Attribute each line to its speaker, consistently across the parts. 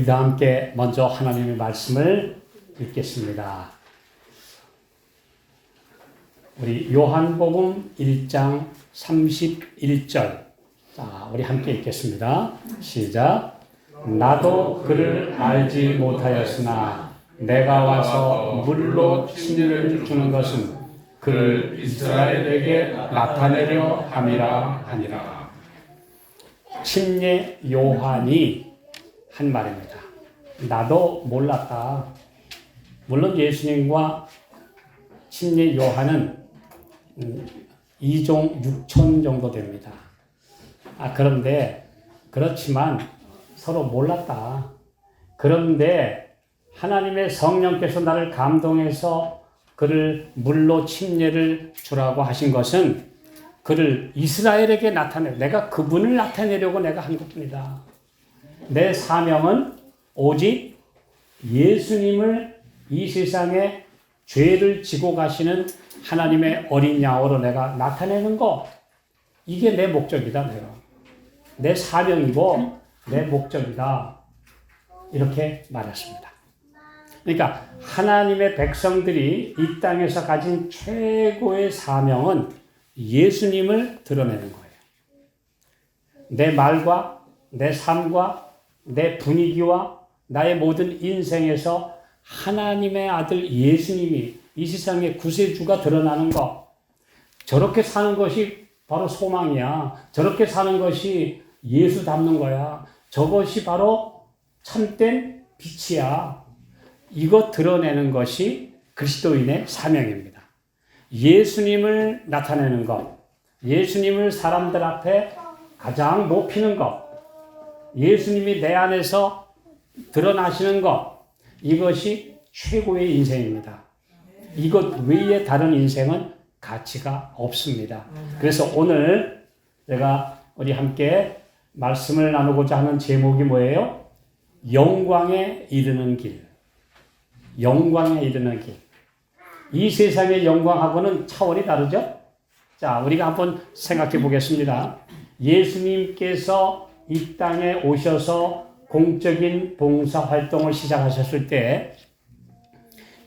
Speaker 1: 우리 다 함께 먼저 하나님의 말씀을 읽겠습니다. 우리 요한복음 1장 31절. 자, 우리 함께 읽겠습니다. 시작. 나도 그를 알지 못하였으나 내가 와서 물로 침례를 주는 것은 그를 이스라엘에게 나타내려 함이라 하니라. 침례 요한이 한 말입니다. 나도 몰랐다. 물론 예수님과 침례 요한은 2종 6천 정도 됩니다. 그렇지만 서로 몰랐다. 그런데 하나님의 성령께서 나를 감동해서 그를 물로 침례를 주라고 하신 것은 그를 이스라엘에게 내가 그분을 나타내려고 내가 한 것뿐이다. 내 사명은 오직 예수님을 이 세상에 죄를 지고 가시는 하나님의 어린 양으로 내가 나타내는 것. 이게 내 목적이다. 내 사명이고 내 목적이다. 이렇게 말했습니다. 그러니까 하나님의 백성들이 이 땅에서 가진 최고의 사명은 예수님을 드러내는 거예요. 내 말과 내 삶과 내 분위기와 나의 모든 인생에서 하나님의 아들 예수님이 이 세상의 구세주가 드러나는 것. 저렇게 사는 것이 바로 소망이야. 저렇게 사는 것이 예수 닮는 거야. 저것이 바로 참된 빛이야. 이거 드러내는 것이 그리스도인의 사명입니다. 예수님을 나타내는 것. 예수님을 사람들 앞에 가장 높이는 것. 예수님이 내 안에서 드러나시는 것. 이것이 최고의 인생입니다. 이것 외에 다른 인생은 가치가 없습니다. 그래서 오늘 제가 우리 함께 말씀을 나누고자 하는 제목이 뭐예요? 영광에 이르는 길. 영광에 이르는 길. 이 세상의 영광하고는 차원이 다르죠? 자, 우리가 한번 생각해 보겠습니다. 예수님께서 이 땅에 오셔서 공적인 봉사 활동을 시작하셨을 때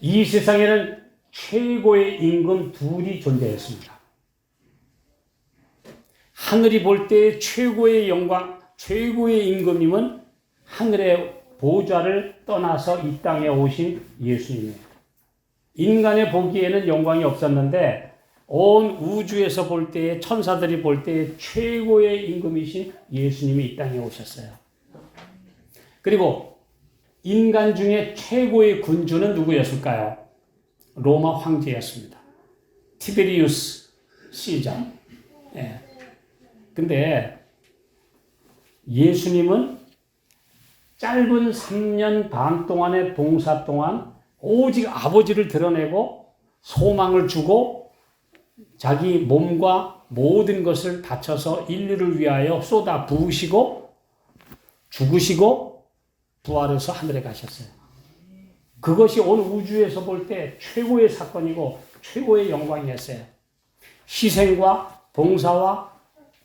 Speaker 1: 이 세상에는 최고의 임금 둘이 존재했습니다. 하늘이 볼 때 최고의 영광, 최고의 임금님은 하늘의 보좌를 떠나서 이 땅에 오신 예수님이에요. 인간의 보기에는 영광이 없었는데 온 우주에서 볼 때에 천사들이 볼 때에 최고의 임금이신 예수님이 이 땅에 오셨어요. 그리고 인간 중에 최고의 군주는 누구였을까요? 로마 황제였습니다. 티베리우스 시저. 예. 근데 예수님은 짧은 3년 반 동안의 봉사 동안 오직 아버지를 드러내고 소망을 주고 자기 몸과 모든 것을 바쳐서 인류를 위하여 쏟아 부으시고 죽으시고 부활해서 하늘에 가셨어요. 그것이 온 우주에서 볼 때 최고의 사건이고 최고의 영광이었어요. 희생과 봉사와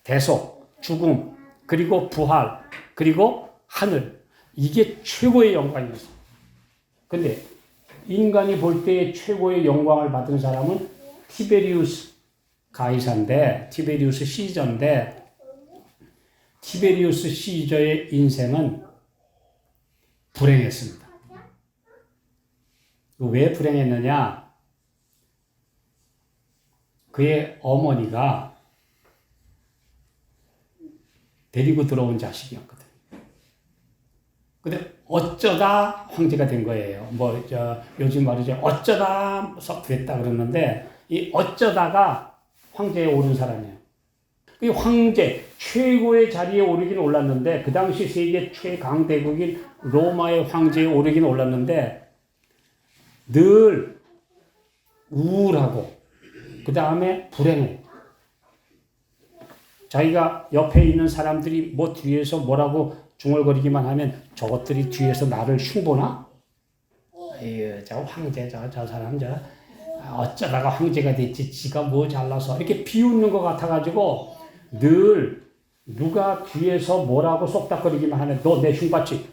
Speaker 1: 대속, 죽음, 그리고 부활, 그리고 하늘. 이게 최고의 영광이었어요. 근데 인간이 볼 때 최고의 영광을 받은 사람은 티베리우스 가이사인데, 티베리우스 시저인데, 티베리우스 시저의 인생은 불행했습니다. 왜 불행했느냐? 그의 어머니가 데리고 들어온 자식이었거든요. 근데 어쩌다 황제가 된 거예요. 요즘 말이죠. 어쩌다 됐다 그러는데, 이 어쩌다가 황제에 오른 사람이에요. 이 황제, 최고의 자리에 오르긴 올랐는데, 그 당시 세계 최강대국인 로마의 황제에 오르긴 올랐는데, 늘 우울하고, 그 다음에 불행해. 자기가 옆에 있는 사람들이 뒤에서 뭐라고 중얼거리기만 하면 저것들이 뒤에서 나를 흉보나? 저 황제, 저 사람, 어쩌다가 황제가 됐지, 지가 뭐 잘나서. 이렇게 비웃는 것 같아가지고, 늘 누가 뒤에서 뭐라고 쏙닥거리기만 하면 너 내 흉봤지?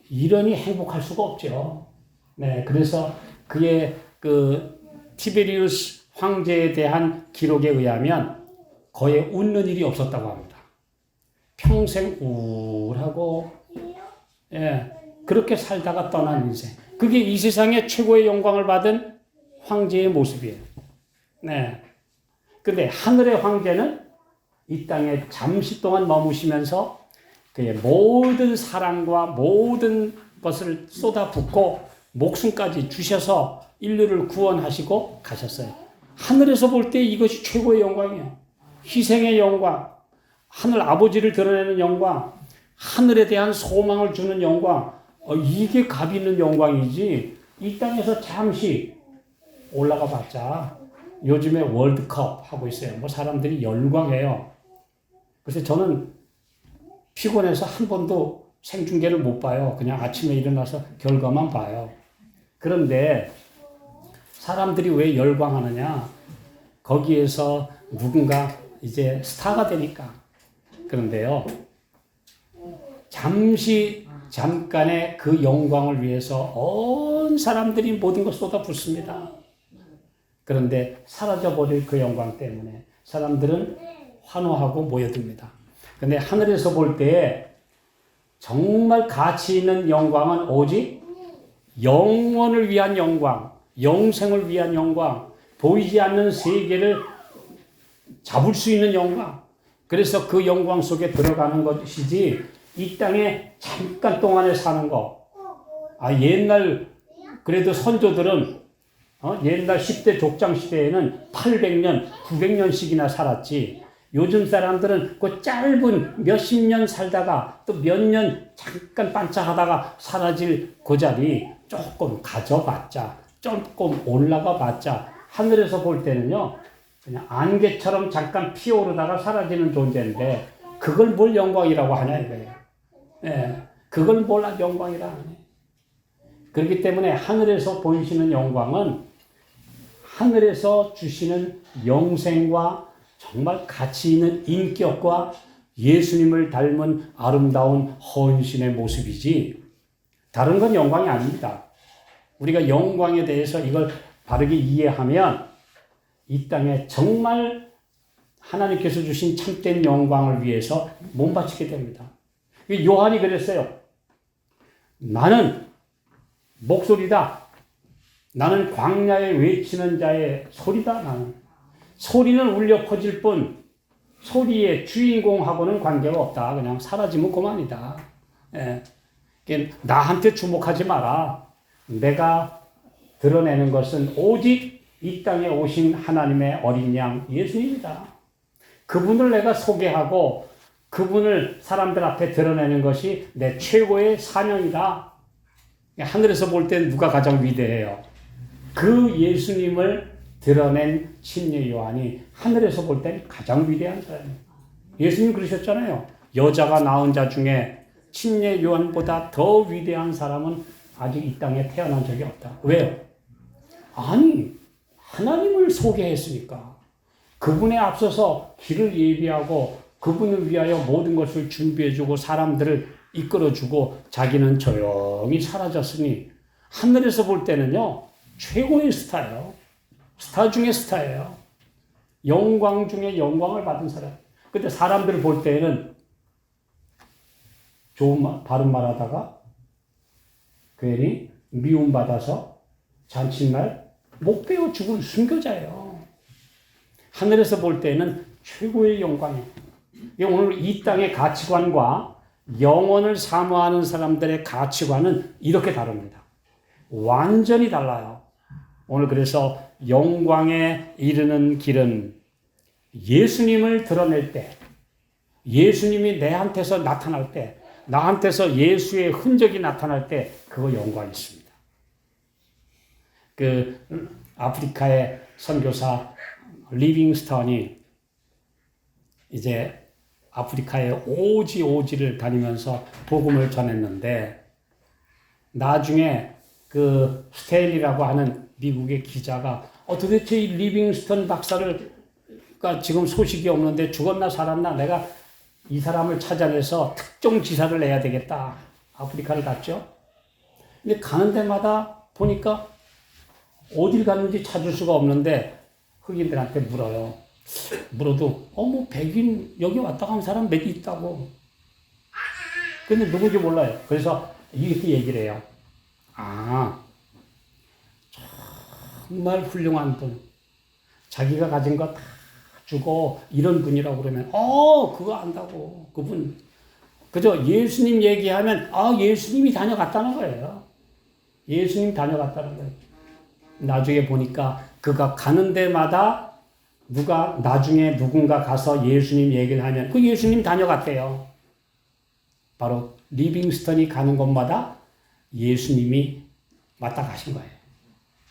Speaker 1: 이러니 행복할 수가 없죠. 네, 그래서 그의 그 티베리우스 황제에 대한 기록에 의하면 거의 웃는 일이 없었다고 합니다. 평생 우울하고, 예, 그렇게 살다가 떠난 인생. 그게 이 세상의 최고의 영광을 받은 황제의 모습이에요. 네. 근데 하늘의 황제는 이 땅에 잠시 동안 머무시면서 그의 모든 사랑과 모든 것을 쏟아붓고 목숨까지 주셔서 인류를 구원하시고 가셨어요. 하늘에서 볼 때 이것이 최고의 영광이에요. 희생의 영광, 하늘 아버지를 드러내는 영광, 하늘에 대한 소망을 주는 영광, 이게 값 있는 영광이지. 이 땅에서 잠시 올라가 봤자 요즘에 월드컵 하고 있어요. 뭐 사람들이 열광해요. 그래서 저는 피곤해서 한 번도 생중계를 못 봐요. 그냥 아침에 일어나서 결과만 봐요. 그런데 사람들이 왜 열광하느냐? 거기에서 누군가 이제 스타가 되니까. 그런데요, 잠깐의 그 영광을 위해서 온 사람들이 모든 걸 쏟아붓습니다. 그런데 사라져버릴 그 영광 때문에 사람들은 환호하고 모여듭니다. 근데 하늘에서 볼 때 정말 가치 있는 영광은 오직 영원을 위한 영광, 영생을 위한 영광, 보이지 않는 세계를 잡을 수 있는 영광. 그래서 그 영광 속에 들어가는 것이지 이 땅에 잠깐 동안에 사는 거. 옛날 그래도 선조들은 옛날 10대 족장 시대에는 800년, 900년씩이나 살았지. 요즘 사람들은 그 짧은 몇십 년 살다가 또 몇 년 잠깐 반짝하다가 사라질 그 자리 조금 가져봤자, 조금 올라가 봤자, 하늘에서 볼 때는요, 그냥 안개처럼 잠깐 피어오르다가 사라지는 존재인데, 그걸 뭘 영광이라고 하냐, 이거예요. 예, 그걸 뭘 영광이라 하냐. 그렇기 때문에 하늘에서 보이시는 영광은 하늘에서 주시는 영생과 정말 가치 있는 인격과 예수님을 닮은 아름다운 헌신의 모습이지 다른 건 영광이 아닙니다. 우리가 영광에 대해서 이걸 바르게 이해하면 이 땅에 정말 하나님께서 주신 참된 영광을 위해서 몸바치게 됩니다. 요한이 그랬어요. 나는 목소리다. 나는 광야에 외치는 자의 소리다. 나는. 소리는 울려 퍼질 뿐 소리의 주인공하고는 관계가 없다. 그냥 사라지면 그만이다. 예. 나한테 주목하지 마라. 내가 드러내는 것은 오직 이 땅에 오신 하나님의 어린 양 예수님이다. 그분을 내가 소개하고 그분을 사람들 앞에 드러내는 것이 내 최고의 사명이다. 하늘에서 볼 때 누가 가장 위대해요? 그 예수님을 드러낸 침례 요한이 하늘에서 볼 땐 가장 위대한 사람이에요. 예수님 그러셨잖아요. 여자가 낳은 자 중에 침례 요한보다 더 위대한 사람은 아직 이 땅에 태어난 적이 없다. 왜요? 아니, 하나님을 소개했으니까. 그분에 앞서서 길을 예비하고 그분을 위하여 모든 것을 준비해주고 사람들을 이끌어주고 자기는 조용히 사라졌으니 하늘에서 볼 때는요, 최고의 스타예요. 스타 중에 스타예요. 영광 중에 영광을 받은 사람. 근데 사람들을 볼 때는 좋은 말, 바른 말 하다가 괜히 미움받아서 잔칫날 목 베어 죽은 순교자예요. 하늘에서 볼 때는 최고의 영광이에요. 오늘 이 땅의 가치관과 영원을 사모하는 사람들의 가치관은 이렇게 다릅니다. 완전히 달라요. 오늘 그래서 영광에 이르는 길은 예수님을 드러낼 때, 예수님이 내한테서 나타날 때, 나한테서 예수의 흔적이 나타날 때 그거 영광이 있습니다. 그 아프리카의 선교사 리빙스턴이 이제 아프리카의 오지를 다니면서 복음을 전했는데 나중에 그 스테일이라고 하는 미국의 기자가 도대체 이 리빙스턴 박사를 지금 소식이 없는데 죽었나 살았나 내가 이 사람을 찾아내서 특종 지사를 내야 되겠다. 아프리카를 갔죠. 근데 가는 데마다 보니까 어딜 갔는지 찾을 수가 없는데 흑인들한테 물어요. 물어도 뭐 백인 여기 왔다 간 사람 몇 있다고. 근데 누군지 몰라요. 그래서 이렇게 얘기를 해요. 정말 훌륭한 분. 자기가 가진 거 다 주고 이런 분이라고 그러면 그거 안다고. 그분 그저 예수님 얘기하면 예수님이 다녀갔다는 거예요. 예수님 다녀갔다는 거예요. 나중에 보니까 그가 가는 데마다 나중에 누군가 가서 예수님 얘기를 하면 그 예수님 다녀갔대요. 바로 리빙스턴이 가는 곳마다 예수님이 왔다 가신 거예요.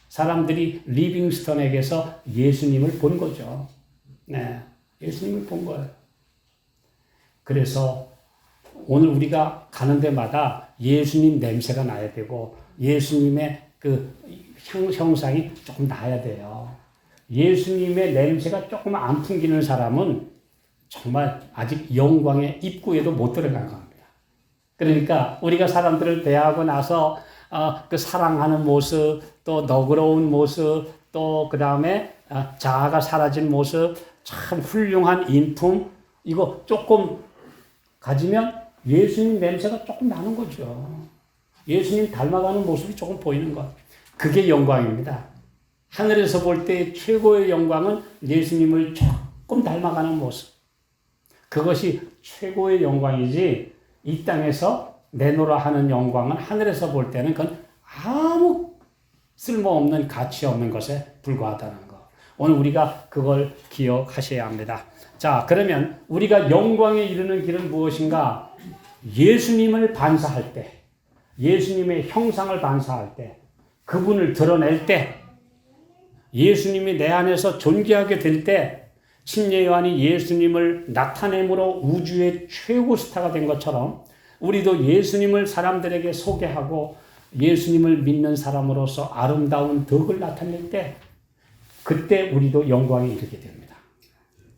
Speaker 1: 사람들이 리빙스턴에게서 예수님을 본 거죠. 네, 예수님을 본 거예요. 그래서 오늘 우리가 가는 데마다 예수님 냄새가 나야 되고 예수님의 그 형상이 조금 나야 돼요. 예수님의 냄새가 조금 안 풍기는 사람은 정말 아직 영광의 입구에도 못 들어간 겁니다. 그러니까 우리가 사람들을 대하고 나서 그 사랑하는 모습, 또 너그러운 모습, 또 그 다음에 자아가 사라진 모습, 참 훌륭한 인품, 이거 조금 가지면 예수님 냄새가 조금 나는 거죠. 예수님 닮아가는 모습이 조금 보이는 것. 그게 영광입니다. 하늘에서 볼 때 최고의 영광은 예수님을 조금 닮아가는 모습. 그것이 최고의 영광이지 이 땅에서 내놓으라 하는 영광은 하늘에서 볼 때는 그건 아무 쓸모없는 가치 없는 것에 불과하다는 거. 오늘 우리가 그걸 기억하셔야 합니다. 자, 그러면 우리가 영광에 이르는 길은 무엇인가? 예수님을 반사할 때, 예수님의 형상을 반사할 때, 그분을 드러낼 때, 예수님이 내 안에서 존귀하게 될 때, 침례 요한이 예수님을 나타냄으로 우주의 최고 스타가 된 것처럼 우리도 예수님을 사람들에게 소개하고 예수님을 믿는 사람으로서 아름다운 덕을 나타낼 때 그때 우리도 영광에 이르게 됩니다.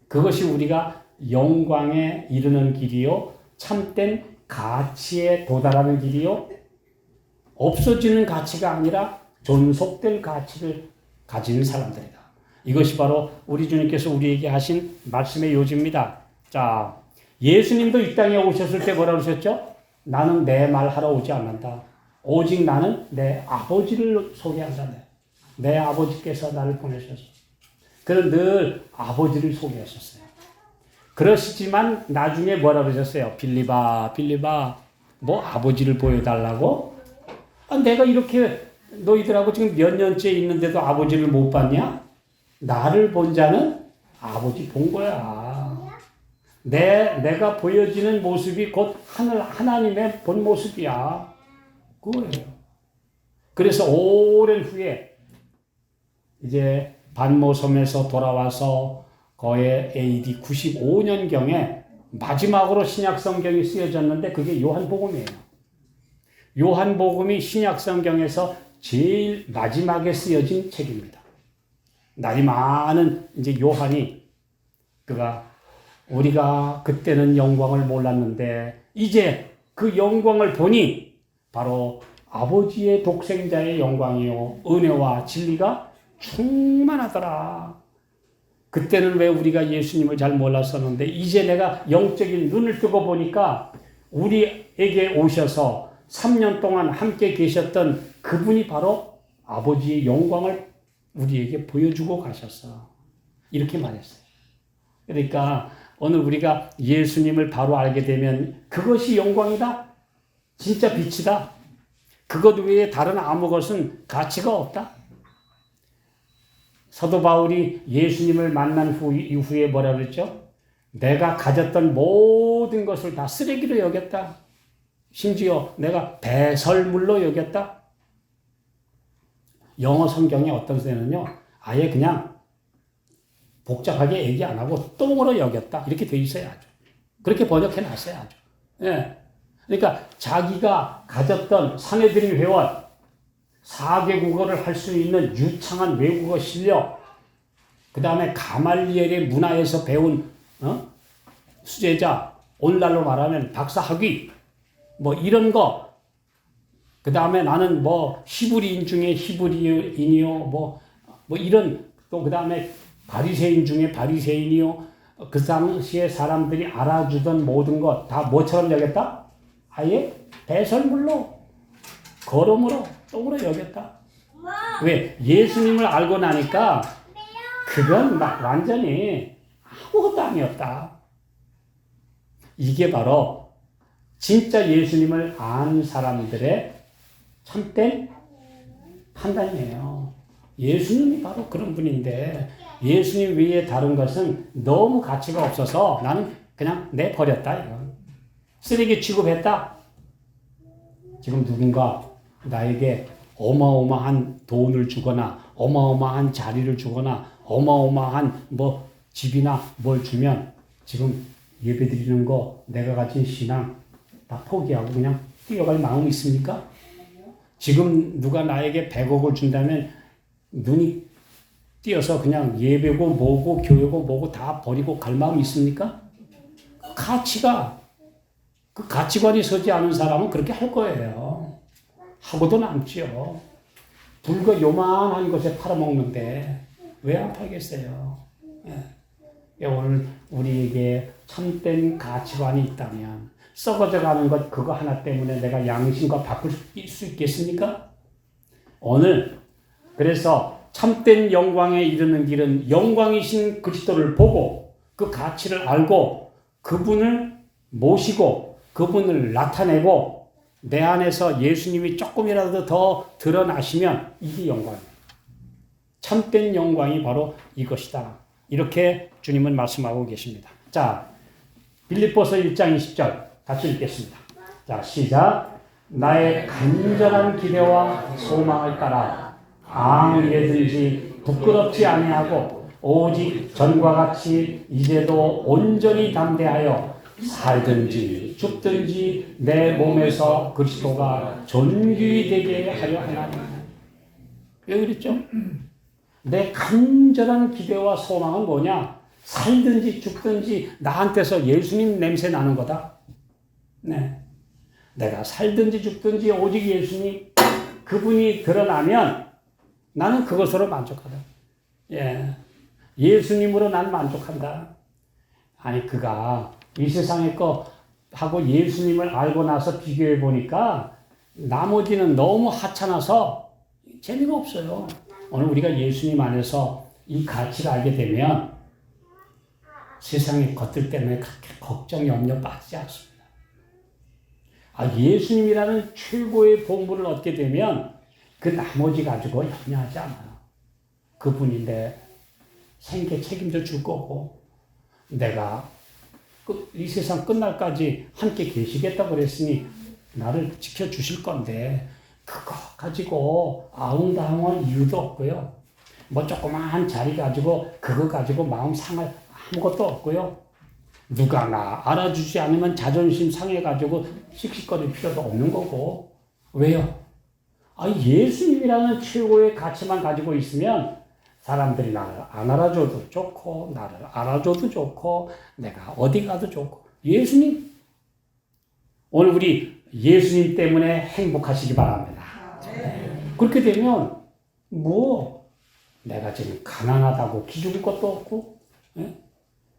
Speaker 1: 그것이 우리가 영광에 이르는 길이요, 참된 가치에 도달하는 길이요, 없어지는 가치가 아니라 존속될 가치를 가진 사람들이다. 이것이 바로 우리 주님께서 우리에게 하신 말씀의 요지입니다. 자, 예수님도 이 땅에 오셨을 때 뭐라고 하셨죠? 나는 내 말 하러 오지 않는다. 오직 나는 내 아버지를 소개한다. 내 아버지께서 나를 보내셔서. 그는 늘 아버지를 소개하셨어요. 그러시지만 나중에 뭐라고 하셨어요? 빌립아, 뭐 아버지를 보여달라고? 내가 이렇게 너희들하고 지금 몇 년째 있는데도 아버지를 못 봤냐? 나를 본 자는 아버지 본 거야. 내가 보여지는 모습이 곧 하나님의 본 모습이야. 그거예요. 그래서 오랜 후에 이제 반모섬에서 돌아와서 거의 AD 95년경에 마지막으로 신약성경이 쓰여졌는데 그게 요한복음이에요. 요한복음이 신약성경에서 제일 마지막에 쓰여진 책입니다. 나이 많은 이제 요한이 우리가 그때는 영광을 몰랐는데 이제 그 영광을 보니 바로 아버지의 독생자의 영광이요 은혜와 진리가 충만하더라. 그때는 왜 우리가 예수님을 잘 몰랐었는데 이제 내가 영적인 눈을 뜨고 보니까 우리에게 오셔서 3년 동안 함께 계셨던 그분이 바로 아버지의 영광을 우리에게 보여주고 가셨어. 이렇게 말했어요. 그러니까 오늘 우리가 예수님을 바로 알게 되면 그것이 영광이다. 진짜 빛이다. 그것 외에 다른 아무 것은 가치가 없다. 사도 바울이 예수님을 만난 이후에 뭐라 그랬죠? 내가 가졌던 모든 것을 다 쓰레기로 여겼다. 심지어 내가 배설물로 여겼다. 영어 성경에 어떤 데는요, 아예 그냥 복잡하게 얘기 안 하고 똥으로 여겼다. 이렇게 돼 있어야죠. 그렇게 번역해 놨어야죠. 예. 그러니까 자기가 가졌던 산헤드린 회원, 4개국어를 할 수 있는 유창한 외국어 실력, 그 다음에 가말리엘의 문화에서 배운 수제자, 오늘날로 말하면 박사학위, 뭐 이런 거 그 다음에 나는 뭐 히브리인 중에 히브리인이요. 뭐 이런 또 그 다음에 바리새인 중에 바리새인이요. 그 당시에 사람들이 알아주던 모든 것 다 뭐처럼 여겼다? 아예 배설물로 거름으로 똥으로 여겼다. 왜? 예수님을 알고 나니까 그건 막 완전히 아무것도 아니었다. 이게 바로 진짜 예수님을 아는 사람들의 참된 판단이에요. 예수님이 바로 그런 분인데 예수님 외에 다른 것은 너무 가치가 없어서 나는 그냥 내버렸다. 이건. 쓰레기 취급했다. 지금 누군가 나에게 어마어마한 돈을 주거나 어마어마한 자리를 주거나 어마어마한 뭐 집이나 뭘 주면 지금 예배드리는 거 내가 가진 신앙 다 포기하고 그냥 뛰어갈 마음이 있습니까? 지금 누가 나에게 100억을 준다면 눈이 띄어서 그냥 예배고 뭐고 교회고 뭐고 다 버리고 갈 마음이 있습니까? 그 가치관이 서지 않은 사람은 그렇게 할 거예요. 하고도 남지요. 불과 요만한 것에 팔아먹는데 왜 안 팔겠어요? 예. 오늘 우리에게 참된 가치관이 있다면 썩어져가는 것 그거 하나 때문에 내가 양심과 바꿀 수 있겠습니까? 오늘 그래서 참된 영광에 이르는 길은 영광이신 그리스도를 보고 그 가치를 알고 그분을 모시고 그분을 나타내고 내 안에서 예수님이 조금이라도 더 드러나시면 이게 영광이에요. 참된 영광이 바로 이것이다. 이렇게 주님은 말씀하고 계십니다. 자, 빌립보서 1장 20절 같이 읽겠습니다. 자, 시작. 나의 간절한 기대와 소망을 따라 아무 일에든지 부끄럽지 아니하고 오직 전과 같이 이제도 온전히 담대하여 살든지 죽든지 내 몸에서 그리스도가 존귀 되게 하려 하나니. 왜 그랬죠? 내 간절한 기대와 소망은 뭐냐? 살든지 죽든지 나한테서 예수님 냄새 나는 거다. 네. 내가 살든지 죽든지 오직 예수님 그분이 드러나면 나는 그것으로 만족하다. 예. 예수님으로 난 만족한다. 아니 그가 이 세상의 거하고 예수님을 알고 나서 비교해 보니까 나머지는 너무 하찮아서 재미가 없어요. 오늘 우리가 예수님 안에서 이 가치를 알게 되면 세상의 것들 때문에 그렇게 걱정, 염려 빠지지 않습니다. 예수님이라는 최고의 보물을 얻게 되면 그 나머지 가지고 염려하지 않아요. 그분인데 생계 책임져 줄 거고 내가 이 세상 끝날까지 함께 계시겠다고 그랬으니 나를 지켜주실 건데 그거 가지고 아웅다웅할 이유도 없고요. 뭐 조그마한 자리 가지고 그거 가지고 마음 상할 아무것도 없고요. 누가 나 알아주지 않으면 자존심 상해가지고 씩씩거릴 필요도 없는 거고. 왜요? 예수님이라는 최고의 가치만 가지고 있으면 사람들이 나를 안 알아줘도 좋고 나를 알아줘도 좋고 내가 어디 가도 좋고. 예수님, 오늘 우리 예수님 때문에 행복하시기 바랍니다. 그렇게 되면 내가 지금 가난하다고 기죽을 것도 없고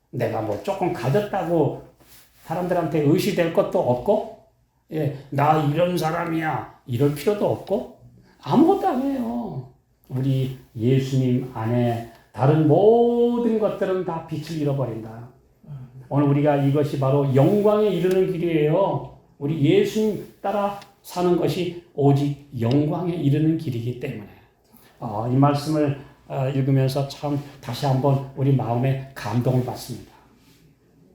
Speaker 1: 내가 조금 가졌다고 사람들한테 의시될 것도 없고 나 이런 사람이야 이럴 필요도 없고 아무것도 아니에요. 우리 예수님 안에 다른 모든 것들은 다 빛을 잃어버린다. 오늘 우리가 이것이 바로 영광에 이르는 길이에요. 우리 예수님 따라 사는 것이 오직 영광에 이르는 길이기 때문에 이 말씀을 읽으면서 참 다시 한번 우리 마음에 감동을 받습니다.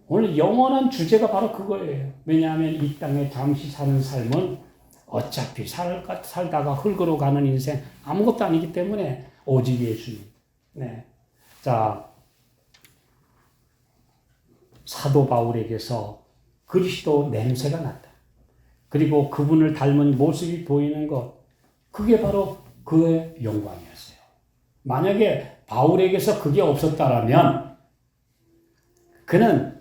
Speaker 1: 오늘 영원한 주제가 바로 그거예요. 왜냐하면 이 땅에 잠시 사는 삶은 어차피 살다가 흙으로 가는 인생 아무것도 아니기 때문에 오직 예수님. 네. 자, 사도 바울에게서 그리스도 냄새가 났다. 그리고 그분을 닮은 모습이 보이는 것, 그게 바로 그의 영광이었어요. 만약에 바울에게서 그게 없었다면 그는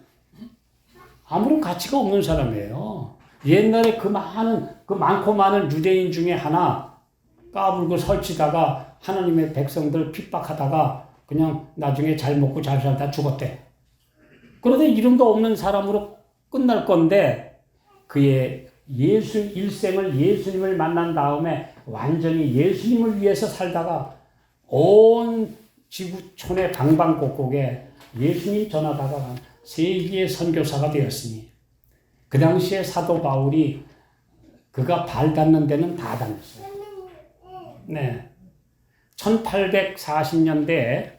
Speaker 1: 아무런 가치가 없는 사람이에요. 옛날에 그 많은 그 많고 많은 유대인 중에 하나 까불고 설치다가 하나님의 백성들 핍박하다가 그냥 나중에 잘 먹고 잘 살다 죽었대. 그런데 이름도 없는 사람으로 끝날 건데 그의 일생을 예수님을 만난 다음에 완전히 예수님을 위해서 살다가 온 지구촌의 방방곡곡에 예수님 전하다가 세계의 선교사가 되었으니 그 당시에 사도 바울이 그가 발 닿는 데는 다 다녔어요. 네. 1840년대에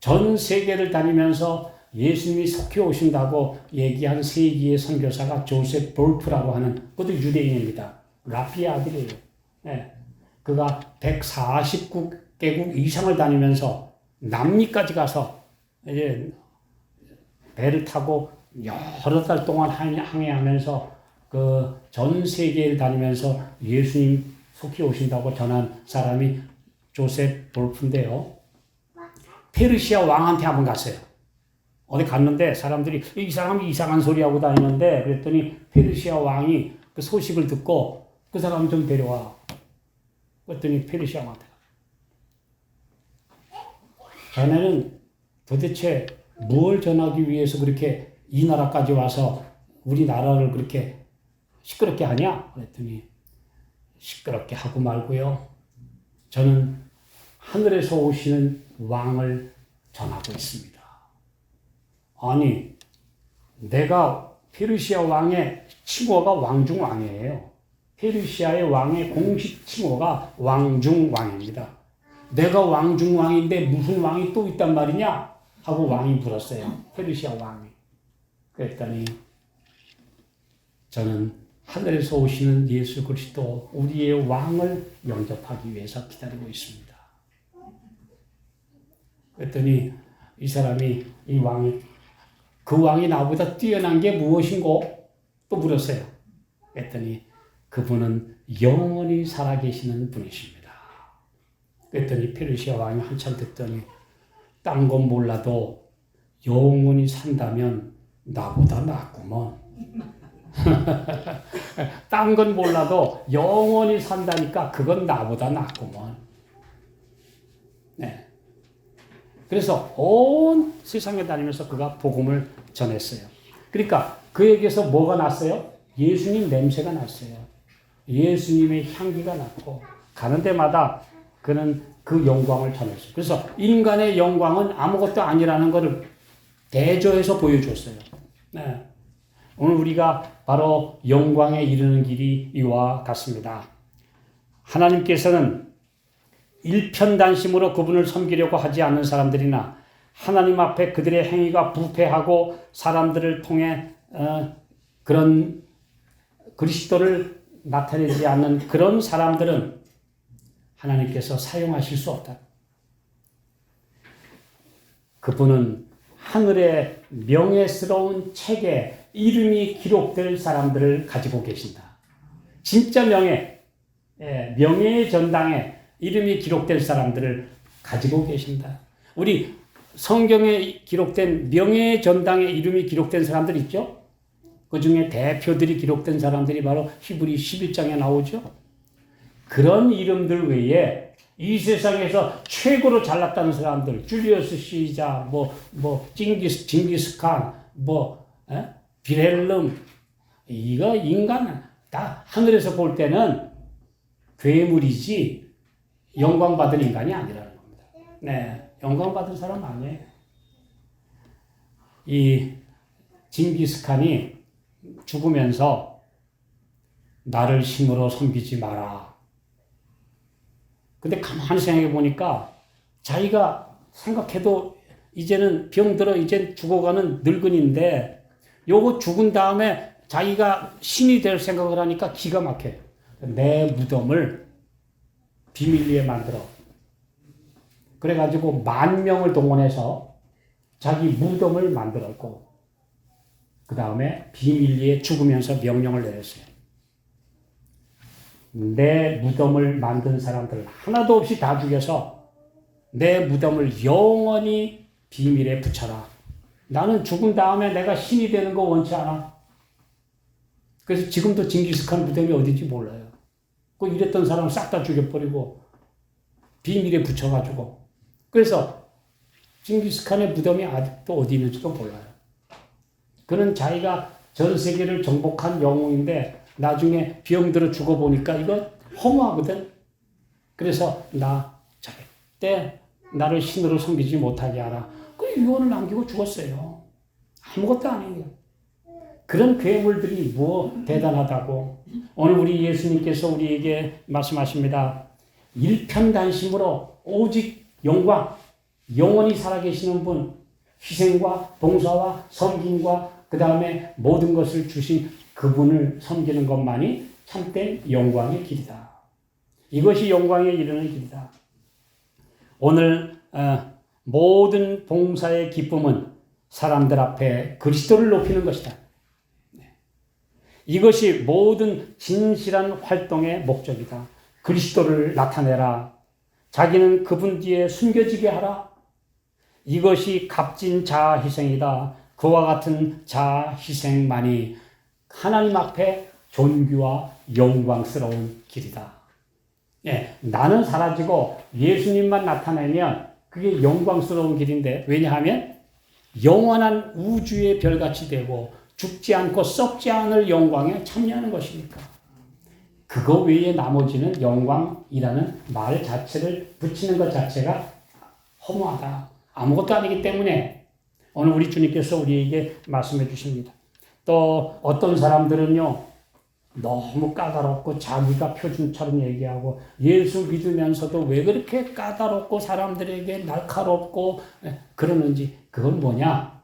Speaker 1: 전 세계를 다니면서 예수님이 속해 오신다고 얘기한 세계의 선교사가 조셉 볼프라고 하는 그것도 유대인입니다. 라피의 아들이에요. 네. 그가 149개국 이상을 다니면서 남미까지 가서 이제 배를 타고 여러 달 동안 항해하면서 그 전 세계를 다니면서 예수님 속히 오신다고 전한 사람이 조셉 볼프인데요. 페르시아 왕한테 한번 갔어요. 어디 갔는데 사람들이 이 사람이 이상한 소리 하고 다니는데 그랬더니 페르시아 왕이 그 소식을 듣고 그 사람 좀 데려와. 그랬더니 페르시아 왕한테 자네는 도대체 뭘 전하기 위해서 그렇게 이 나라까지 와서 우리나라를 그렇게 시끄럽게 하냐? 그랬더니 시끄럽게 하고 말고요. 저는 하늘에서 오시는 왕을 전하고 있습니다. 아니, 내가 페르시아 왕의 칭호가 왕중왕이에요. 페르시아의 왕의 공식 칭호가 왕중왕입니다. 내가 왕중왕인데 무슨 왕이 또 있단 말이냐? 하고 왕이 물었어요. 페르시아 왕이. 그랬더니 저는 하늘에서 오시는 예수 그리스도 우리의 왕을 영접하기 위해서 기다리고 있습니다. 그랬더니 이 사람이 그 왕이 나보다 뛰어난 게 무엇인고? 또 물었어요. 그랬더니 그분은 영원히 살아계시는 분이십니다. 그랬더니 페르시아 왕이 한참 듣더니 딴 건 몰라도 영원히 산다면 나보다 낫구먼. 딴 건 몰라도 영원히 산다니까 그건 나보다 낫구먼. 네. 그래서 온 세상에 다니면서 그가 복음을 전했어요. 그러니까 그에게서 뭐가 났어요? 예수님 냄새가 났어요. 예수님의 향기가 났고 가는 데마다 그는 그 영광을 전했어요. 그래서 인간의 영광은 아무것도 아니라는 것을 대조해서 보여줬어요. 네. 오늘 우리가 바로 영광에 이르는 길이 이와 같습니다. 하나님께서는 일편단심으로 그분을 섬기려고 하지 않는 사람들이나 하나님 앞에 그들의 행위가 부패하고 사람들을 통해 그런 그리스도를 나타내지 않는 그런 사람들은 하나님께서 사용하실 수 없다. 그분은 하늘의 명예스러운 책에 이름이 기록될 사람들을 가지고 계신다. 진짜 명예의 전당에 이름이 기록될 사람들을 가지고 계신다. 우리 성경에 기록된 명예의 전당에 이름이 기록된 사람들 있죠? 그 중에 대표들이 기록된 사람들이 바로 히브리 11장에 나오죠? 그런 이름들 외에 이 세상에서 최고로 잘났다는 사람들, 줄리어스 시자, 징기스칸, 빌헬름, 이거 인간 다 하늘에서 볼 때는 괴물이지 영광 받은 인간이 아니라는 겁니다. 네, 영광 받은 사람 아니에요. 이 징기스칸이 죽으면서 나를 힘으로 섬기지 마라. 근데 가만히 생각해 보니까 자기가 생각해도 이제는 병들어 이제 죽어가는 늙은인데 요거 죽은 다음에 자기가 신이 될 생각을 하니까 기가 막혀요. 내 무덤을 비밀리에 만들어. 그래가지고 10,000명을 동원해서 자기 무덤을 만들었고 그 다음에 비밀리에 죽으면서 명령을 내렸어요. 내 무덤을 만든 사람들 하나도 없이 다 죽여서 내 무덤을 영원히 비밀에 붙여라. 나는 죽은 다음에 내가 신이 되는 거 원치 않아. 그래서 지금도 징기스칸 무덤이 어딘지 몰라요. 그 이랬던 사람을 싹 다 죽여버리고 비밀에 붙여가지고. 그래서 징기스칸의 무덤이 아직도 어디 있는지도 몰라요. 그는 자기가 전 세계를 정복한 영웅인데 나중에 병들어 죽어보니까 이거 허무하거든. 그래서 나 절대 나를 신으로 섬기지 못하게 하라. 그 유언을 남기고 죽었어요. 아무것도 아니에요. 그런 괴물들이 뭐 대단하다고. 오늘 우리 예수님께서 우리에게 말씀하십니다. 일편단심으로 오직 영광, 영원히 살아계시는 분, 희생과 봉사와 섬김과 그 다음에 모든 것을 주신 그분을 섬기는 것만이 참된 영광의 길이다. 이것이 영광에 이르는 길이다. 오늘 모든 봉사의 기쁨은 사람들 앞에 그리스도를 높이는 것이다. 이것이 모든 진실한 활동의 목적이다. 그리스도를 나타내라. 자기는 그분 뒤에 숨겨지게 하라. 이것이 값진 자아 희생이다. 그와 같은 자아 희생만이 하나님 앞에 존귀와 영광스러운 길이다. 예, 나는 사라지고 예수님만 나타내면 그게 영광스러운 길인데, 왜냐하면 영원한 우주의 별같이 되고 죽지 않고 썩지 않을 영광에 참여하는 것이니까. 그거 외에 나머지는 영광이라는 말 자체를 붙이는 것 자체가 허무하다. 아무것도 아니기 때문에 오늘 우리 주님께서 우리에게 말씀해 주십니다. 또 어떤 사람들은요, 너무 까다롭고 자기가 표준처럼 얘기하고 예수 믿으면서도 왜 그렇게 까다롭고 사람들에게 날카롭고 그러는지. 그건 뭐냐?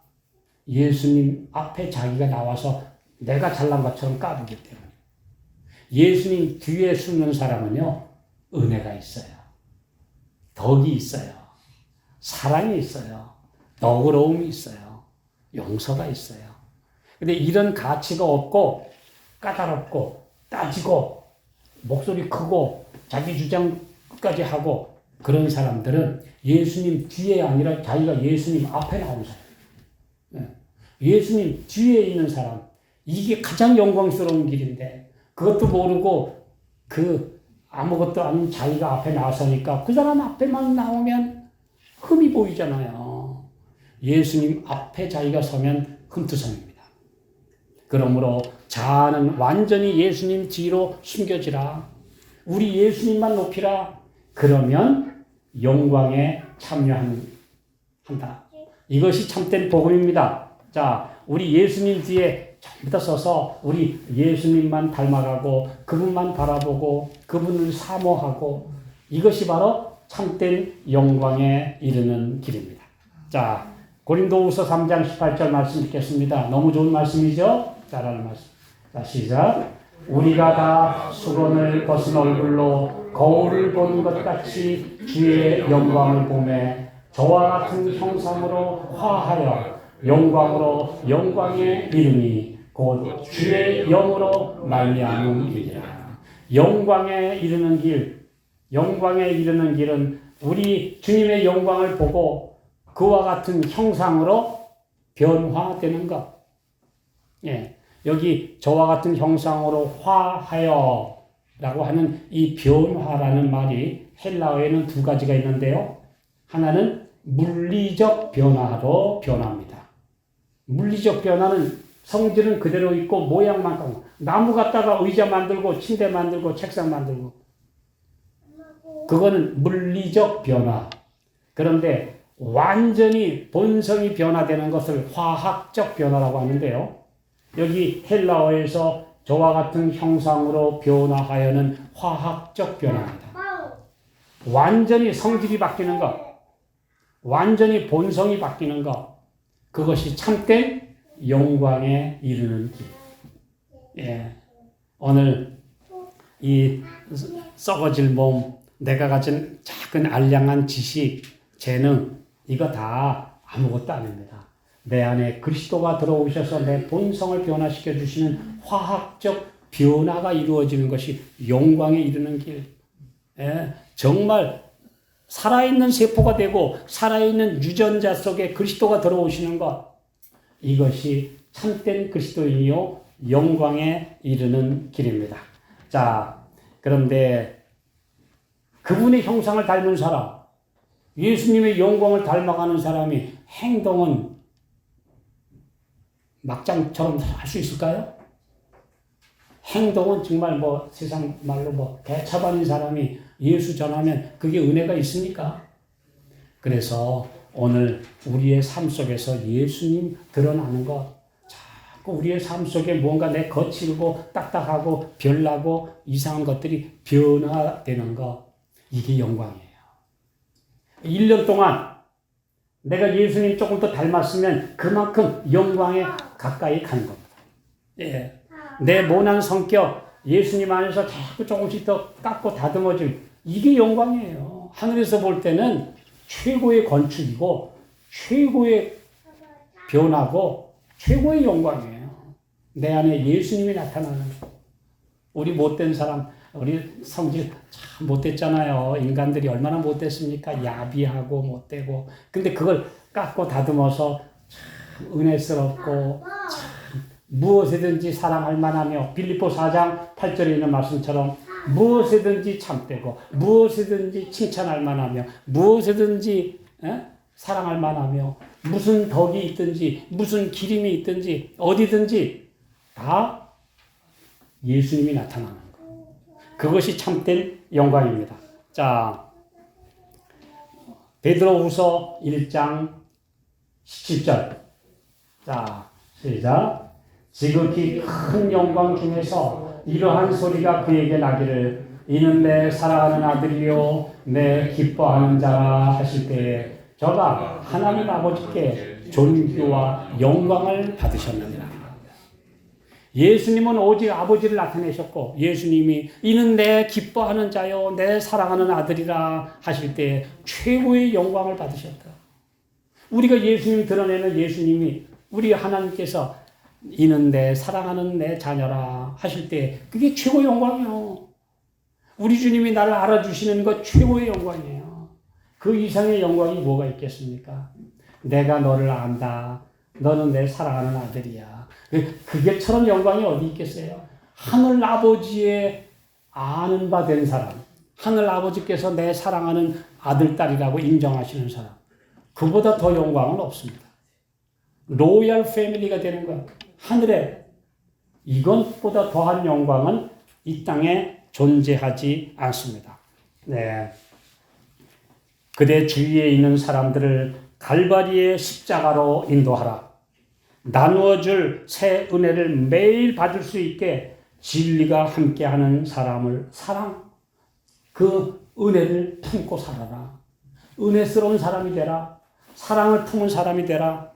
Speaker 1: 예수님 앞에 자기가 나와서 내가 잘난 것처럼 까부기 때문에. 예수님 뒤에 숨는 사람은요, 은혜가 있어요. 덕이 있어요. 사랑이 있어요. 너그러움이 있어요. 용서가 있어요. 근데 이런 가치가 없고 까다롭고 따지고 목소리 크고 자기 주장 끝까지 하고 그런 사람들은 예수님 뒤에 아니라 자기가 예수님 앞에 나온 사람. 예수님 뒤에 있는 사람. 이게 가장 영광스러운 길인데 그것도 모르고 그 아무것도 아닌 자기가 앞에 나서니까 그 사람 앞에만 나오면 흠이 보이잖아요. 예수님 앞에 자기가 서면 흠투성입니다. 그러므로 자아는 완전히 예수님 뒤로 숨겨지라. 우리 예수님만 높이라. 그러면 영광에 참여한다. 이것이 참된 복음입니다. 자, 우리 예수님 뒤에 전부 다 서서 우리 예수님만 닮아가고 그분만 바라보고 그분을 사모하고 이것이 바로 참된 영광에 이르는 길입니다. 자, 고린도후서 3장 18절 말씀 읽겠습니다. 너무 좋은 말씀이죠? 따라하는 말씀. 자, 시작. 우리가 다 수건을 벗은 얼굴로 거울을 보는 것 같이 주의 영광을 보매 저와 같은 형상으로 화하여 영광으로 영광에 이르니 곧 주의 영으로 말미암음이니라. 영광에 이르는 길, 영광에 이르는 길은 우리 주님의 영광을 보고 그와 같은 형상으로 변화되는 것. 예, 여기 저와 같은 형상으로 화하여 라고 하는 이 변화라는 말이 헬라어에는 두 가지가 있는데요. 하나는 물리적 변화로 변화합니다. 물리적 변화는 성질은 그대로 있고 모양만 까고 나무 갖다가 의자 만들고 침대 만들고 책상 만들고 그거는 물리적 변화. 그런데 완전히 본성이 변화되는 것을 화학적 변화라고 하는데요. 여기 헬라어에서 저와 같은 형상으로 변화하여는 화학적 변화입니다. 완전히 성질이 바뀌는 것, 완전히 본성이 바뀌는 것, 그것이 참된 영광에 이르는 길. 예. 오늘 이 썩어질 몸, 내가 가진 작은 알량한 지식, 재능, 이거 다 아무것도 아닙니다. 내 안에 그리스도가 들어오셔서 내 본성을 변화시켜 주시는 화학적 변화가 이루어지는 것이 영광에 이르는 길. 예, 정말 살아있는 세포가 되고 살아있는 유전자 속에 그리스도가 들어오시는 것. 이것이 참된 그리스도인이요 영광에 이르는 길입니다. 자, 그런데 그분의 형상을 닮은 사람, 예수님의 영광을 닮아가는 사람이 행동은 막장처럼 할 수 있을까요? 행동은 정말 세상 말로 개차반인 사람이 예수 전하면 그게 은혜가 있습니까? 그래서 오늘 우리의 삶 속에서 예수님 드러나는 것, 자꾸 우리의 삶 속에 뭔가 내 거칠고 딱딱하고 별나고 이상한 것들이 변화되는 것, 이게 영광이에요. 1년 동안 내가 예수님 조금 더 닮았으면 그만큼 영광에 가까이 가는 겁니다. 예. 내 모난 성격, 예수님 안에서 자꾸 조금씩 더 깎고 다듬어질, 이게 영광이에요. 하늘에서 볼 때는 최고의 건축이고, 최고의 변화고, 최고의 영광이에요. 내 안에 예수님이 나타나는 거. 우리 못된 사람, 우리 성질 참 못됐잖아요. 인간들이 얼마나 못됐습니까? 야비하고 못되고. 근데 그걸 깎고 다듬어서 참 은혜스럽고, 참 무엇이든지 사랑할 만하며, 빌립보 4장 8절에 있는 말씀처럼 무엇이든지 참되고, 무엇이든지 칭찬할 만하며, 무엇이든지 사랑할 만하며, 무슨 덕이 있든지, 무슨 기림이 있든지, 어디든지 다 예수님이 나타나는 것. 그것이 참된 영광입니다. 자, 베드로후서 1장 17절. 자, 시작. 지극히 큰 영광 중에서 이러한 소리가 그에게 나기를, 이는 내 사랑하는 아들이요 내 기뻐하는 자라 하실 때에 저가 하나님 아버지께 존귀와 영광을 받으셨느니라. 예수님은 오직 아버지를 나타내셨고, 예수님이 이는 내 기뻐하는 자요 내 사랑하는 아들이라 하실 때 최고의 영광을 받으셨다. 우리가 예수님 드러내는 예수님이, 우리 하나님께서 이는 내 사랑하는 내 자녀라 하실 때 그게 최고의 영광이요. 우리 주님이 나를 알아주시는 것 최고의 영광이에요. 그 이상의 영광이 뭐가 있겠습니까? 내가 너를 안다. 너는 내 사랑하는 아들이야. 그게처럼 영광이 어디 있겠어요? 하늘 아버지의 아는 바 된 사람, 하늘 아버지께서 내 사랑하는 아들, 딸이라고 인정하시는 사람, 그보다 더 영광은 없습니다. 로얄 패밀리가 되는 거야. 하늘에 이것보다 더한 영광은 이 땅에 존재하지 않습니다. 네. 그대 주위에 있는 사람들을 갈바리의 십자가로 인도하라. 나누어줄 새 은혜를 매일 받을 수 있게 진리가 함께하는 사람을 그 은혜를 품고 살아라. 은혜스러운 사람이 되라. 사랑을 품은 사람이 되라.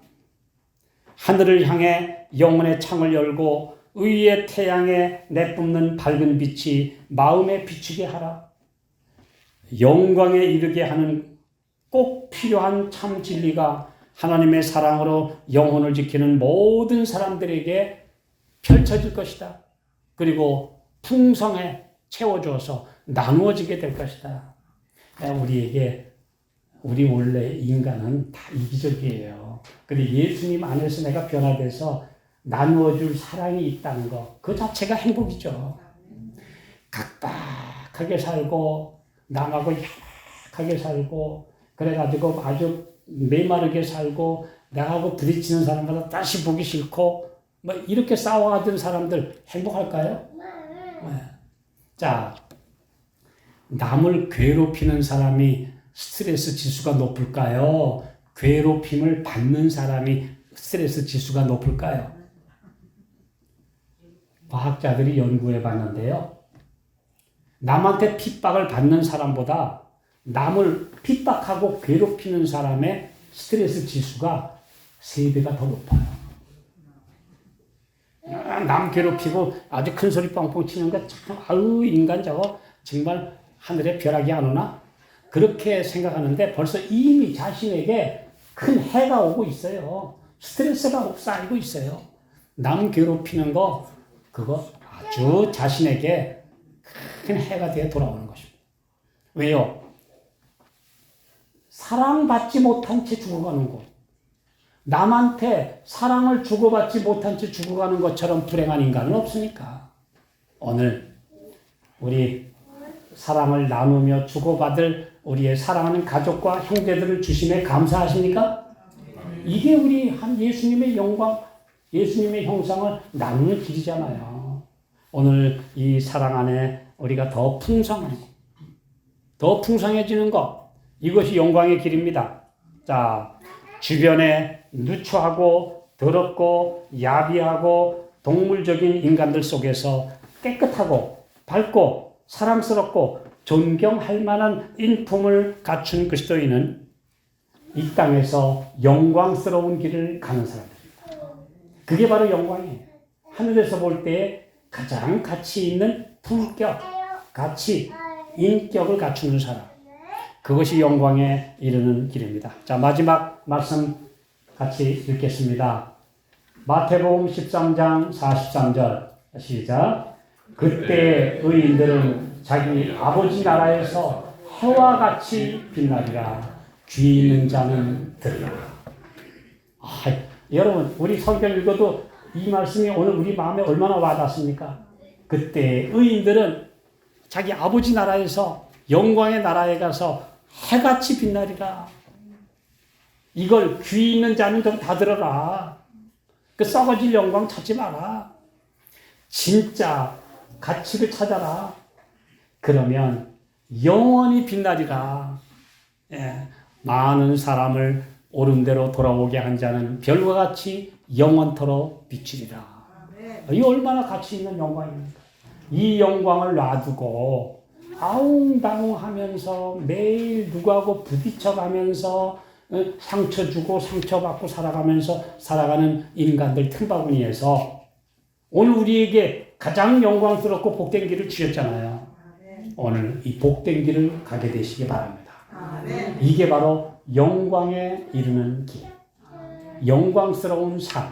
Speaker 1: 하늘을 향해 영혼의 창을 열고 의의 태양에 내뿜는 밝은 빛이 마음에 비추게 하라. 영광에 이르게 하는 꼭 필요한 참 진리가 하나님의 사랑으로 영혼을 지키는 모든 사람들에게 펼쳐질 것이다. 그리고 풍성해 채워주어서 나누어지게 될 것이다. 우리 원래 인간은 다 이기적이에요. 근데 예수님 안에서 내가 변화돼서 나누어줄 사랑이 있다는 것, 그 자체가 행복이죠. 각박하게 살고 남하고 약하게 살고 그래가지고 아주 메마르게 살고 나하고 부딪히는 사람보다 다시 보기 싫고 이렇게 싸워하던 사람들 행복할까요? 네. 자, 남을 괴롭히는 사람이 스트레스 지수가 높을까요? 괴롭힘을 받는 사람이 스트레스 지수가 높을까요? 과학자들이 연구해 봤는데요. 남한테 핍박을 받는 사람보다 남을 핍박하고 괴롭히는 사람의 스트레스 지수가 3배가 더 높아요. 남 괴롭히고 아주 큰 소리 뻥뻥 치는 거 참, 인간 저거 정말 하늘에 벼락이 안 오나? 그렇게 생각하는데 벌써 이미 자신에게 큰 해가 오고 있어요. 스트레스가 쌓이고 있어요. 남 괴롭히는 거, 그거 아주 자신에게 큰 해가 되어 돌아오는 것입니다. 왜요? 사랑받지 못한 채 죽어가는 곳. 남한테 사랑을 주고받지 못한 채 죽어가는 것처럼 불행한 인간은 없으니까. 오늘 우리 사랑을 나누며 주고받을 우리의 사랑하는 가족과 형제들을 주심에 감사하십니까? 이게 우리 한 예수님의 영광, 예수님의 형상을 나누는 길이잖아요. 오늘 이 사랑 안에 우리가 더 풍성하고 더 풍성해지는 것, 이것이 영광의 길입니다. 자, 주변에 누추하고 더럽고 야비하고 동물적인 인간들 속에서 깨끗하고 밝고 사랑스럽고 존경할 만한 인품을 갖춘 그리스도인은 이 땅에서 영광스러운 길을 가는 사람입니다. 그게 바로 영광이에요. 하늘에서 볼 때 가장 가치 있는 품격, 가치, 인격을 갖추는 사람. 그것이 영광에 이르는 길입니다. 자, 마지막 말씀 같이 읽겠습니다. 마태복음 13장 43절 시작. 그때 의인들은 자기 아버지 나라에서 해와 같이 빛나리라. 귀 있는 자는 들으라. 여러분, 우리 성경 읽어도 이 말씀이 오늘 우리 마음에 얼마나 와닿습니까? 그때 의인들은 자기 아버지 나라에서 영광의 나라에 가서 해같이 빛나리라. 이걸 귀 있는 자는 좀 다 들어라. 그 썩어질 영광 찾지 마라. 진짜 가치를 찾아라. 그러면 영원히 빛나리라. 예. 많은 사람을 옳은 대로 돌아오게 한 자는 별과 같이 영원토록 비추리라. 이 얼마나 가치 있는 영광입니까? 이 영광을 놔두고 아웅다웅하면서 매일 누구하고 부딪혀가면서 상처 주고 상처받고 살아가면서 살아가는 인간들 틈바구니에서 오늘 우리에게 가장 영광스럽고 복된 길을 주셨잖아요. 오늘 이 복된 길을 가게 되시기 바랍니다. 이게 바로 영광에 이르는 길, 영광스러운 삶,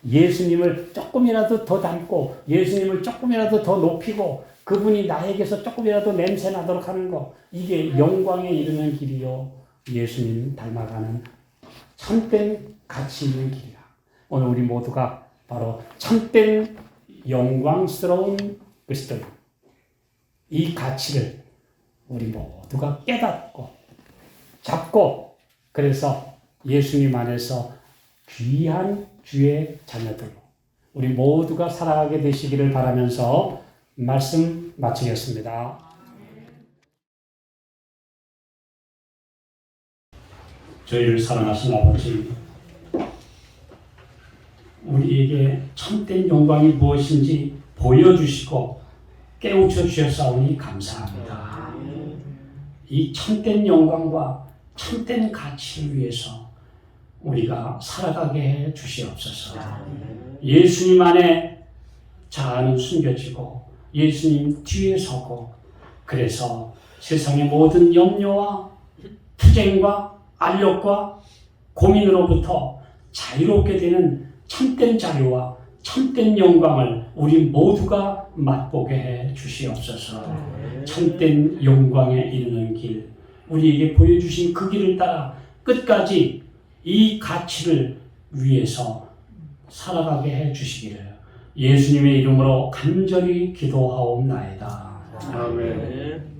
Speaker 1: 예수님을 조금이라도 더 닮고 예수님을 조금이라도 더 높이고 그분이 나에게서 조금이라도 냄새 나도록 하는 거, 이게 영광에 이르는 길이요, 예수님 닮아가는 참된 가치 있는 길이야. 오늘 우리 모두가 바로 참된 영광스러운 그리스도인, 이 가치를 우리 모두가 깨닫고 잡고, 그래서 예수님 안에서 귀한 주의 자녀들로 우리 모두가 살아가게 되시기를 바라면서 말씀 마치겠습니다. 저희를 사랑하신 아버지, 우리에게 참된 영광이 무엇인지 보여주시고 깨우쳐 주셨사오니 감사합니다. 이 참된 영광과 참된 가치를 위해서 우리가 살아가게 해 주시옵소서. 예수님 안에 자아는 숨겨지고 예수님 뒤에 서고, 그래서 세상의 모든 염려와 투쟁과 알력과 고민으로부터 자유롭게 되는 참된 자유와 참된 영광을 우리 모두가 맛보게 해 주시옵소서. 참된 영광에 이르는 길, 우리에게 보여주신 그 길을 따라 끝까지 이 가치를 위해서 살아가게 해 주시기를 예수님의 이름으로 간절히 기도하옵나이다. 아멘.